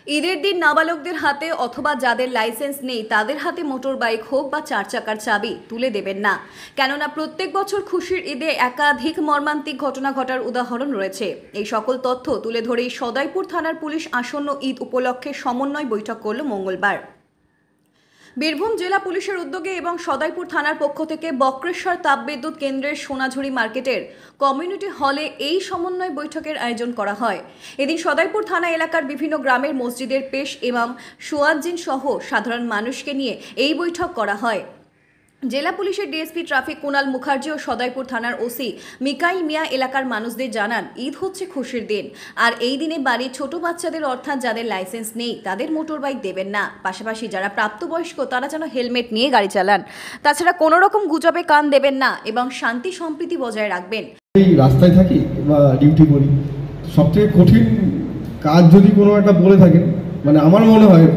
ঈদের দিন নাবালকদের হাতে অথবা যাদের লাইসেন্স নেই তাদের হাতে মোটর বাইক হোক বা চার চাকার চাবি তুলে দেবেন না, কেননা প্রত্যেক বছর খুশির ঈদে একাধিক মর্মান্তিক ঘটনা ঘটার উদাহরণ রয়েছে। এই সকল তথ্য তুলে ধরেই সদাইপুর থানার পুলিশ আসন্ন ঈদ উপলক্ষে সমন্বয় বৈঠক করল মঙ্গলবার। বীরভূম জেলা পুলিশের উদ্যোগে এবং সদাইপুর থানার পক্ষ থেকে বক্রেশ্বর তাপবিদ্যুৎ কেন্দ্রের সোনাঝুরি মার্কেটের কমিউনিটি হলে এই সমন্বয় বৈঠকের আয়োজন করা হয়। এদিন সদাইপুর থানা এলাকার বিভিন্ন গ্রামের মসজিদের পেশ ইমাম সুয়াজ্জিন সহ সাধারণ মানুষকে নিয়ে এই বৈঠক করা হয়। জেলা পুলিশের ডিএসপি ট্রাফিক কুনাল মুখার্জি ও সদাইপুর থানার ওসি মিকাইল মিয়া এলাকার মানুষদের জানান, ঈদ হচ্ছে খুশির দিন, আর এই দিনে বাড়ির ছোট বাচ্চাদের অর্থাৎ যাদের লাইসেন্স নেই তাদের মোটর বাইক দেবেন না। পাশাপাশি যারা প্রাপ্তবয়স্ক তারা যেন হেলমেট নিয়ে গাড়ি চালান। তাছাড়া কোনো রকম গুজবে কান দেবেন না এবং শান্তি সম্প্রীতি বজায় রাখবেন। এই রাস্তায় থাকি বা ডিউটি করি, সবথেকে কঠিন কাজ যদি কোনো একটা বলে থাকেন, মানে আমার মনে হয়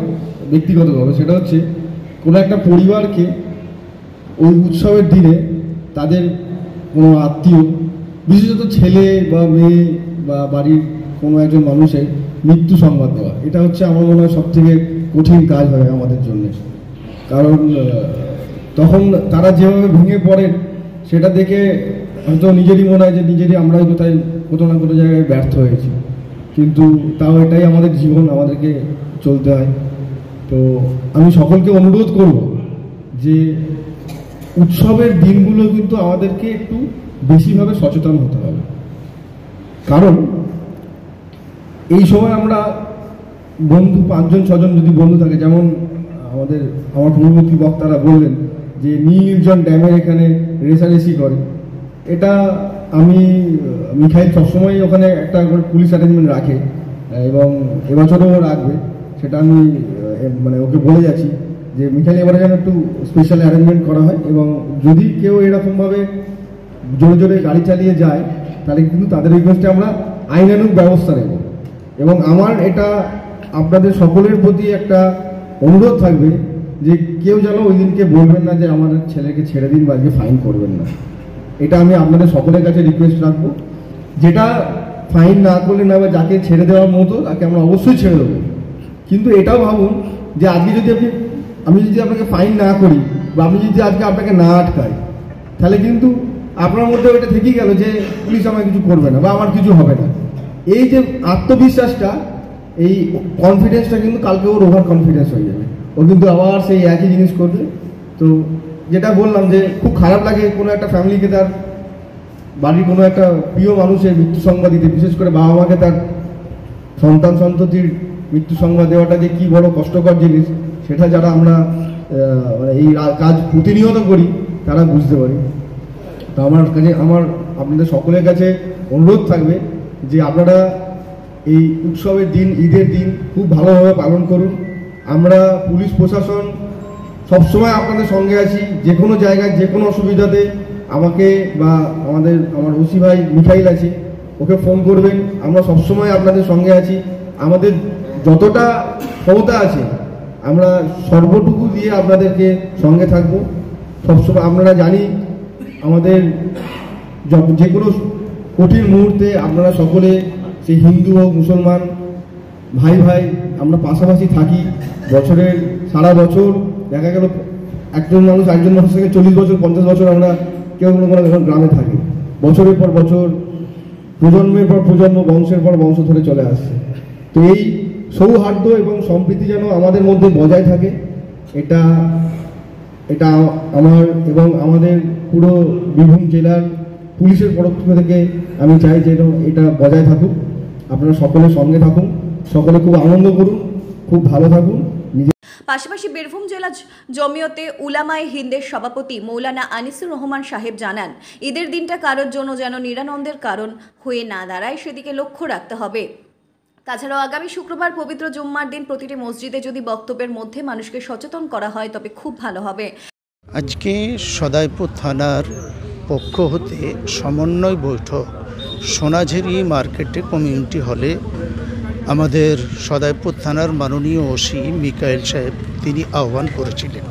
ব্যক্তিগতভাবে, সেটা হচ্ছে কোনো একটা পরিবারকে ওই উৎসবের দিনে তাদের কোনো আত্মীয়, বিশেষত ছেলে বা মেয়ে বা বাড়ির কোনো একজন মানুষের মৃত্যু সংবাদ দেওয়া, এটা হচ্ছে আমার মনে হয় সবথেকে কঠিন কাজ হয় আমাদের জন্য। কারণ তখন তারা যেভাবে ভেঙে পড়েন সেটা দেখে হয়তো নিজেরই মনে হয় যে নিজেরই আমরাই কোথাও না কোনো জায়গায় ব্যর্থ হয়েছি, কিন্তু তাও এটাই আমাদের জীবন, আমাদেরকে চলতে হয়। তো আমি সকলকে অনুরোধ করব যে উৎসবের দিনগুলো কিন্তু আমাদেরকে একটু বেশিভাবে সচেতন হতে হবে। কারণ এই সময় আমরা বন্ধু 5-6জন যদি বন্ধু থাকে, যেমন আমার পূর্ববর্তী বক্তারা বললেন যে নীলনির্জন ড্যামের এখানে রেসারেসি করে, এটা আমি মিখাইল সবসময় ওখানে একটা পুলিশ অ্যারেঞ্জমেন্ট রাখে এবং এবছরও রাখবে, সেটা আমি মানে ওকে বলে যাচ্ছি যে মিখাইল এবারে যেন একটু স্পেশাল অ্যারেঞ্জমেন্ট করা হয়, এবং যদি কেউ এরকমভাবে জোরে জোরে গাড়ি চালিয়ে যায় তাহলে কিন্তু তাদের এগেইনস্টে আমরা আইনানুগ ব্যবস্থা নেব। এবং আমার এটা আপনাদের সকলের প্রতি একটা অনুরোধ থাকবে যে কেউ যেন ওই দিনকে বলবেন না যে আমাদের ছেলেকে ছেড়ে দিন বা আজকে ফাইন করবেন না। এটা আমি আপনাদের সকলের কাছে রিকোয়েস্ট রাখবো। যেটা ফাইন না করলে না বা যাকে ছেড়ে দেওয়ার মতো তাকে আমরা অবশ্যই ছেড়ে দেবো, কিন্তু এটাও ভাবুন যে আজকে যদি আমি যদি আপনাকে ফাইন না করি বা আমি যদি আজকে আপনাকে না আটকাই, তাহলে কিন্তু আপনার মধ্যে ওইটা থেকেই গেল যে পুলিশ আমার কিছু করবে না বা আমার কিছু হবে না। এই যে আত্মবিশ্বাসটা, এই কনফিডেন্সটা কিন্তু কালকে ওর ওভার কনফিডেন্স হয়ে যাবে, ও কিন্তু আবার সেই একই জিনিস করবে। তো যেটা বললাম যে খুব খারাপ লাগে কোনো একটা ফ্যামিলিকে তার বাড়ির কোনো একটা প্রিয় মানুষের মৃত্যু সংবাদ দিতে, বিশেষ করে বাবা মাকে তার সন্তান সন্ততির মৃত্যু সংবাদ দেওয়াটা যে কী বড় কষ্টকর জিনিস, সেটা যারা আমরা মানে এই কাজ প্রতিনিয়ত করি তারা বুঝতে পারি। তো আমার আপনাদের সকলের কাছে অনুরোধ থাকবে যে আপনারা এই উৎসবের দিন, ঈদের দিন খুব ভালোভাবে পালন করুন। আমরা পুলিশ প্রশাসন সবসময় আপনাদের সঙ্গে আছি, যে কোনো জায়গায় যে কোনো অসুবিধাতে আমাকে বা আমার ওসি ভাই মিখাইল আছে, ওকে ফোন করবেন, আমরা সবসময় আপনাদের সঙ্গে আছি। আমাদের যতটা ক্ষমতা আছে আমরা সর্বটুকু দিয়ে আপনাদেরকে সঙ্গে থাকবো সবসময়। আপনারা জানি আমাদের যে কোনো কঠিন মুহূর্তে আপনারা সকলে, সেই হিন্দু হোক মুসলমান, ভাই ভাই আমরা পাশাপাশি থাকি। বছরের সারা বছর দেখা গেল একজন মানুষ থেকে 40 বছর 50 বছর আমরা কেউ কোনো গ্রামে থাকি, বছরের পর বছর, প্রজন্মের পর প্রজন্ম, বংশের পর বংশ ধরে চলে আসছে। তো এই সৌহার্দ্য এবং সম্প্রীতি যেন আমাদের মধ্যে বজায় থাকে, এটা আমার এবং আমাদের পুরো বীরভূম জেলার পুলিশের পক্ষ থেকে আমি চাই যে এটা বজায় থাকুক। আপনারা সকলের সঙ্গে থাকুন, সকলে খুব আনন্দ করুন, খুব ভালো থাকুন। পাশাপাশি বীরভূম জেলা জমিয়তে উলামায়ে হিন্দের সভাপতি মৌলানা আনিসুর রহমান সাহেব জানান, ঈদের দিনটা কারোর জন্য যেন নিরানন্দের কারণ হয়ে না দাঁড়ায় সেদিকে লক্ষ্য রাখতে হবে। তাছাড়াও আগামী শুক্রবার পবিত্র জুম্মার দিন প্রতিটি মসজিদে যদি বক্তব্যের মধ্যে মানুষকে সচেতন করা হয় তবে খুব ভালো হবে। আজকে সদাইপুর থানার পক্ষ হতে সমন্বয় বৈঠক সোনাঝুরি মার্কেটে কমিউনিটি হলে আমাদের সদাইপুর থানার মাননীয় ওসি মিকাইল সাহেব তিনি আহ্বান করেছিলেন।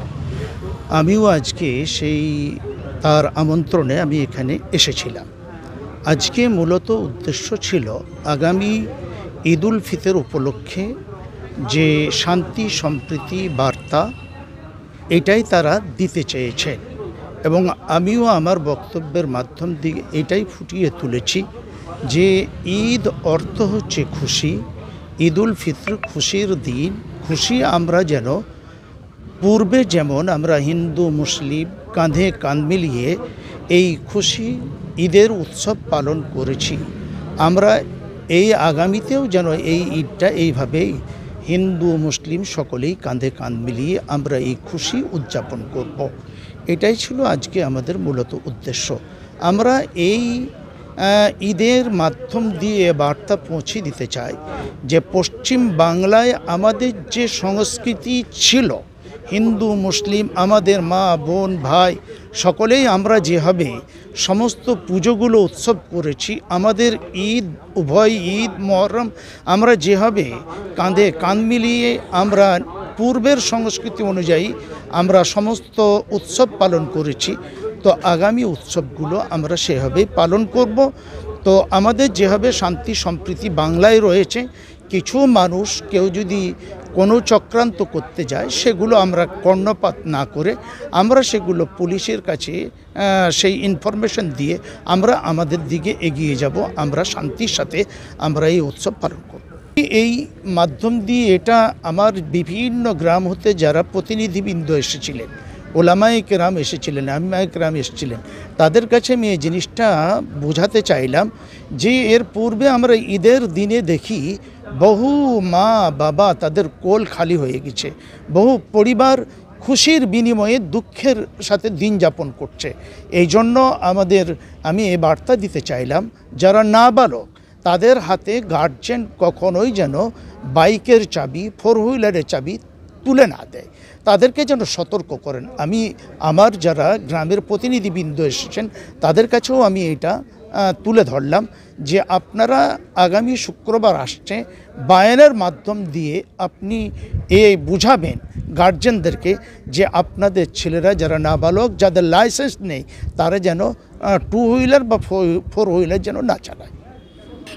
আমিও আজকে তার আমন্ত্রণে আমি এখানে এসেছিলাম। আজকে মূলত উদ্দেশ্য ছিল আগামী ঈদ উল ফিতর উপলক্ষে যে শান্তি সম্প্রীতি বার্তা এটাই তারা দিতে চেয়েছেন এবং আমিও আমার বক্তব্যের মাধ্যম দিয়ে এটাই ফুটিয়ে তুলেছি যে ঈদ অর্থ হচ্ছে খুশি, ঈদ উল ফিতর খুশির দিন। খুশি আমরা যেন পূর্বে যেমন আমরা হিন্দু মুসলিম কাঁধে কাঁধ মিলিয়ে এই খুশি ঈদের উৎসব পালন করেছি, আমরা এই আগামীতেও যেন এই ঈদটা এইভাবেই হিন্দু মুসলিম সকলেই কাঁধে কাঁধ মিলিয়ে আমরা এই খুশি উদযাপন করব। এটাই ছিল আজকে আমাদের মূলত উদ্দেশ্য। আমরা এই ঈদের মাধ্যম দিয়ে বার্তা পৌঁছে দিতে চাই যে পশ্চিম বাংলায় আমাদের যে সংস্কৃতি ছিল, হিন্দু মুসলিম আমাদের মা বোন ভাই সকলেই আমরা যেভাবে সমস্ত পুজোগুলো উৎসব করেছি, আমাদের ঈদ উভয় ঈদ মহরম আমরা যেভাবে কাঁধে কাঁধ মিলিয়ে আমরা পূর্বের সংস্কৃতি অনুযায়ী আমরা সমস্ত উৎসব পালন করেছি, তো আগামী উৎসবগুলো আমরা সেভাবেই পালন করব। তো আমাদের যেভাবে শান্তি সম্প্রীতি বাংলায় রয়েছে, কিছু মানুষ কেউ যদি কোনো চক্রান্ত করতে যায় সেগুলো আমরা কর্ণপাত না করে আমরা সেগুলো পুলিশের কাছে সেই ইনফরমেশন দিয়ে আমরা আমাদের দিকে এগিয়ে যাব, আমরা শান্তির সাথে আমরা এই উৎসব পালন করব। এই মাধ্যম দিয়ে এটা আমার বিভিন্ন গ্রাম হতে যারা প্রতিনিধিবৃন্দ এসেছিলেন, ওলামায়ে কেরাম এসেছিলেন, আইম্মায়ে কেরাম এসেছিলেন, তাদের কাছে আমি এই জিনিসটা বোঝাতে চাইলাম যে এর পূর্বে আমরা ঈদের দিনে দেখি বহু মা বাবা তাদের কোল খালি হয়ে গেছে, বহু পরিবার খুশির বিনিময়ে দুঃখের সাথে দিন যাপন করছে। এই জন্য আমি এই বার্তা দিতে চাইলাম যারা নাবালক তাদের হাতে গার্জেন কখনোই যেন বাইকের চাবি, ফোর হুইলারের চাবি তুলে না দেয়, তাদেরকে যেন সতর্ক করেন। আমি আমার যারা গ্রামের প্রতিনিধিবৃন্দ এসেছেন তাদের কাছেও আমি এটা তুলে ধরলাম যে আপনারা আগামী শুক্রবার আসছে, বায়ানের মাধ্যম দিয়ে আপনি বুঝাবেন গার্জেনদেরকে যে আপনাদের ছেলেরা যারা নাবালক, যাদের লাইসেন্স নেই, তারা যেন টু হুইলার বা ফোর হুইলার যেন না চালায়।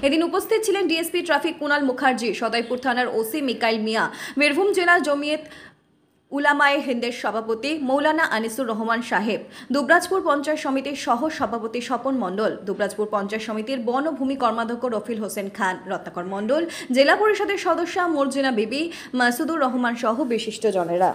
এদিন উপস্থিত ছিলেন ডিএসপি ট্রাফিক কুনাল মুখার্জি, সদয়পুর থানার ওসি মিকাইল মিয়া, বীরভূম জেলা জমিয়ত উলামায়ে হিন্দের সভাপতি মৌলানা আনিসুর রহমান সাহেব, দুবরাজপুর পঞ্চায়েত সমিতির সহ সভাপতি স্বপন মণ্ডল, দুবরাজপুর পঞ্চায়েত সমিতির বনভূমি কর্মাধ্যক্ষ রফিল হোসেন খান, রত্নাকর মণ্ডল, জেলা পরিষদের সদস্য মর্জিনা বিবি, মাসুদুর রহমান সহ বিশিষ্টজনেরা।